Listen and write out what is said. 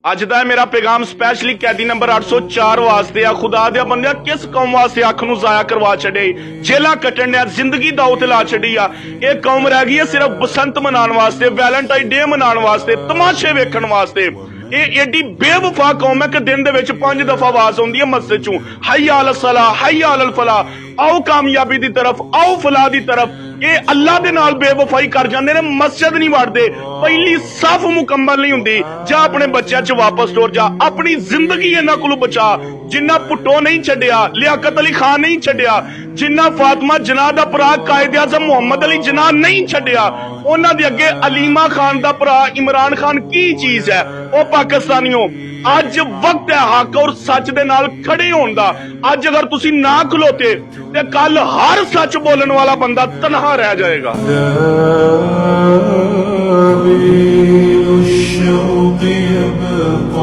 ਅੱਜ ਦਾ ਮੇਰਾ ਪੈਗਾਮ ਸਪੈਸ਼ਲੀ कैदी नंबर 804 वास्ते आ। खुदा दे बंदे किस कौम वास्ते अख नूं जाया करवा छड़े, जेलां कट्टण ने जिंदगी दाव ते ला छड़ी आ। ये कौम रह गई है सिर्फ बसंत मनाउण वास्ते, वैलेंटाइन डे मनाउण वास्ते, तमाशे वेखण वास्ते। ये एडी बेवफा कौम है कि दिन दे विच 5 दफा आवाज आउंदी है मस्जिद चों, हय्या अल सलाह हय्या अल फलाह, आओ कामयाबी दी तरफ, आओ फलाह दी तरफ। ये अल्लाह दे नाल बेवफाई कर जांदे ने, मस्जिद नहीं वड़दे, पहली सफ मुकम्मल नहीं हुंदी। जा अपने बच्चों च वापस टुर जा, अपनी जिंदगी इन्हां कोलों बचा। जिन्ना भुट्टो नहीं छड्डिया, लियाकत अली खान नहीं छड्डिया, जिन्ना फातिमा जिन्ना दा भरा कायदे आज़म मुहम्मद अली जिन्ना नहीं छड्डिया, उन्हां दे अगे अलीमा खान दा भरा इमरान खान की चीज है। ओ पाकिस्तानियों, अज वक्त है हक और सच दे नाल खड़े होण दा। अज अगर तुसी ना खलोते ते कल हर सच बोलण वाला बंदा तनहा रह जाएगा। الشوق يبقى